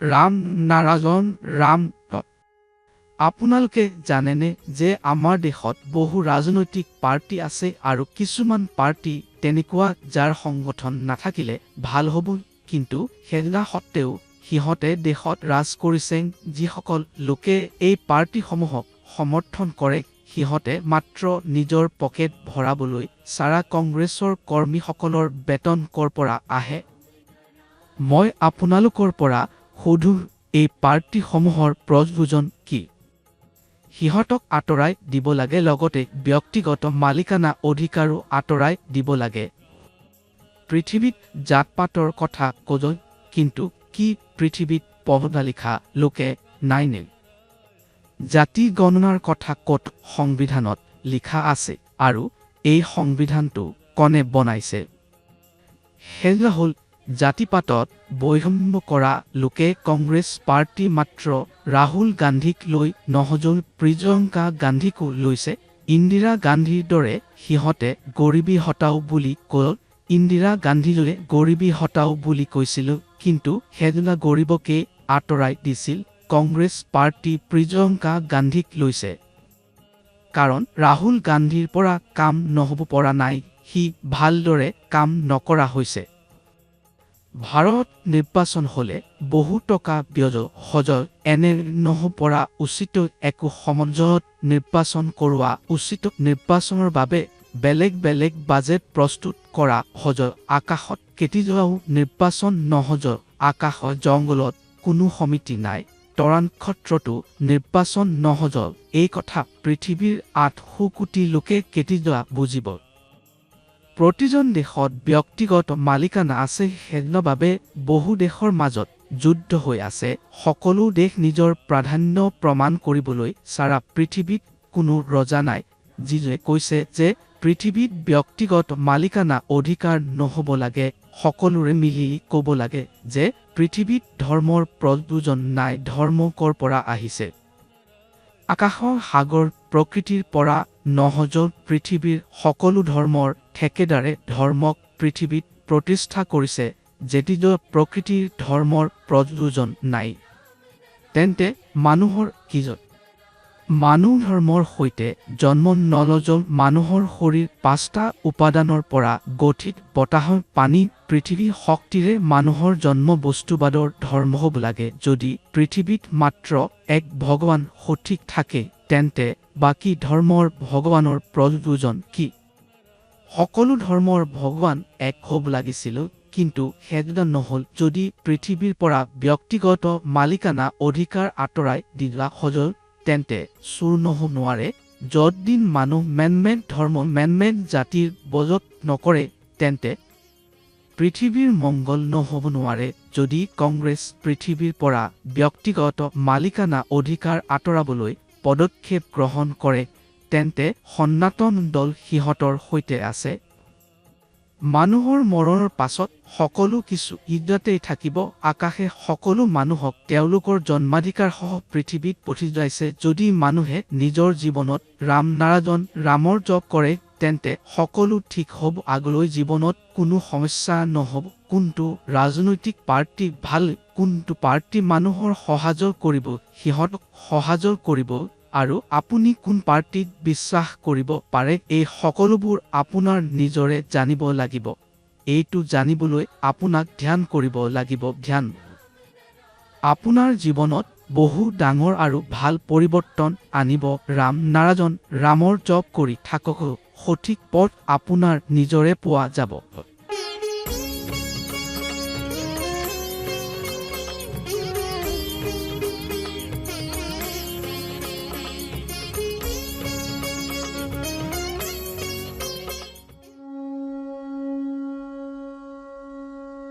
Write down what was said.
ৰাম নাৰায়ণ ৰাম। আপোনালোকে জানেনে যে আমাৰ দেশত বহু ৰাজনৈতিক পাৰ্টি আছে আৰু কিছুমান পাৰ্টি তেনেকুৱা যাৰ সংগঠন নাথাকিলে ভাল হ'ব, কিন্তু সেইয়া সত্ত্বেও সিহঁতে দেশত ৰাজ কৰিছে। যিসকল লোকে এই পাৰ্টিসমূহক সমৰ্থন কৰে সিহঁতে মাত্ৰ নিজৰ পকেট ভৰাবলৈ সাৰা কংগ্ৰেছৰ কৰ্মীসকলৰ বেতন কৰ পৰা আহে। মই আপোনালোকৰ পৰা সুধো, এই পাৰ্টিসমূহৰ প্ৰয়োজন কি? সিহঁতক আঁতৰাই দিব লাগে, লগতে ব্যক্তিগত মালিকানা অধিকাৰো আঁতৰাই দিব লাগে। পৃথিৱীত জাতপাতৰ কথা কয়, কিন্তু কি পৃথিৱীত পঢ়া লিখা লোকে নাইনে? জাতি গণনাৰ কথা ক'ত সংবিধানত লিখা আছে আৰু এই সংবিধানটো কোনে বনাইছে? সেয়া হ'ল জাতিপাতত বৈষম্য কৰা লোকে। কংগ্ৰেছ পাৰ্টি মাত্ৰ ৰাহুল গান্ধীক লৈ নহজল, প্ৰিয়ংকা গান্ধীকো লৈছে। ইন্দিৰা গান্ধীৰ দৰে সিহঁতে গৰিবী হটাও বুলি কয়। ইন্দিৰা গান্ধীলৈ গৰিবী হটাও বুলি কৈছিল, কিন্তু সেয়া গৰিবকে আঁতৰাই দিছিল। কংগ্ৰেছ পাৰ্টি প্ৰিয়ংকা গান্ধীক লৈছে কাৰণ ৰাহুল গান্ধীৰ পৰা কাম নহ'ব পৰা নাই, সি ভালদৰে কাম নকৰা হৈছে। ভাৰত নিৰ্বাচন হ'লে বহু টকা ব্যয় সজয়, এনে নহ'ব পৰা উচিত। একো সময়ত নিৰ্বাচন কৰোৱা উচিত। নিৰ্বাচনৰ বাবে বেলেগ বেলেগ বাজেট প্ৰস্তুত কৰা সজয়। আকাশত কেতিয়াও নিৰ্বাচন নহজয়, আকাশ জংঘলত কোনো সমিতি নাই। তৰানক্ষত্ৰতো নিৰ্বাচন নহজয়, এই কথা পৃথিৱীৰ 800 কোটি লোকে কেতিয়া বুজিব? প্ৰতিজন দেশত ব্যক্তিগত মালিকানা আছে, সেইবাবে বহু দেশৰ মাজত যুদ্ধ হৈ আছে। সকলো দেশ নিজৰ প্ৰাধান্য প্ৰমাণ কৰিবলৈ সাৰা পৃথিৱীত কোনো ৰজা নাই যিয়ে কৈছে যে পৃথিৱীত ব্যক্তিগত মালিকানা অধিকাৰ নহ'ব লাগে। সকলোৰে মিলি ক'ব লাগে যে পৃথিৱীত ধৰ্মৰ প্ৰয়োজন নাই। ধৰ্ম ক'ৰ পৰা আহিছে? আকাশৰ সাগৰ প্ৰকৃতিৰ পৰা নহজল। পৃথিৱীৰ সকলো ধৰ্মৰ ঠেকেদাৰে ধৰ্মক পৃথিৱীত প্ৰতিষ্ঠা কৰিছে। যেতিয়া প্ৰকৃতিৰ ধৰ্মৰ প্ৰয়োজন নাই, তেন্তে মানুহৰ কি জয়? মানুহ ধৰ্মৰ সৈতে জন্ম নলজল। মানুহৰ শৰীৰ 5টা উপাদানৰ পৰা গঠিত, বতাহ, পানী, পৃথিৱী। শক্তিৰে মানুহৰ জন্ম বস্তুবাদৰ ধৰ্ম হ'ব লাগে। যদি পৃথিৱীত মাত্ৰ এক ভগৱান সঠিক থাকে, তেন্তে বাকী ধৰ্মৰ ভগৱানৰ প্ৰয়োজন কি? সকলো ধৰ্মৰ ভগৱান এক হ'ব লাগিছিল, কিন্তু সেয়া নহ'ল। যদি পৃথিৱীৰ পৰা ব্যক্তিগত মালিকানা অধিকাৰ আঁতৰাই দিয়া সজল, তেন্তে চুৰ নহ'ব নোৱাৰে। যতদিন মানুহ মেনমেড ধৰ্ম মেনমেড জাতিৰ বজত নকৰে, তেন্তে পৃথিৱীৰ মংগল নহ'ব নোৱাৰে। যদি কংগ্ৰেছ পৃথিৱীৰ পৰা ব্যক্তিগত মালিকানা অধিকাৰ আঁতৰাবলৈ পদক্ষেপ গ্ৰহণ কৰে, তেন্তে সনাতন দল সিহঁতৰ সৈতে আছে। মানুহৰ মৰণৰ পাছত সকলো কিছু ইদাতেই থাকিব। আকাশে সকলো মানুহক তেওঁলোকৰ জন্মাধিকাৰ সহ পৃথিৱীত পঠিয়াইছে। যদি মানুহে নিজৰ জীৱনত ৰাম নাৰায়ণ ৰামৰ জপ কৰে, তেন্তে সকলো ঠিক হ'ব। আগলৈ জীৱনত কোনো সমস্যা নহ'ব। কোনটো ৰাজনৈতিক পাৰ্টি ভাল, কোনটো পাৰ্টি মানুহৰ সহায় কৰিব, সিহঁতক সহায় কৰিব, আৰু আপুনি কোন পাৰ্টিত বিশ্বাস কৰিব পাৰে, এই সকলোবোৰ আপোনাৰ নিজৰে জানিব লাগিব। এইটো জানিবলৈ আপোনাক ধ্যান কৰিব লাগিব। ধ্যান আপোনাৰ জীৱনত বহু ডাঙৰ আৰু ভাল পৰিৱৰ্তন আনিব। ৰাম নাৰায়ণ ৰামৰ জপ কৰি থাকক, সঠিক পথ আপোনাৰ নিজৰে পোৱা যাব।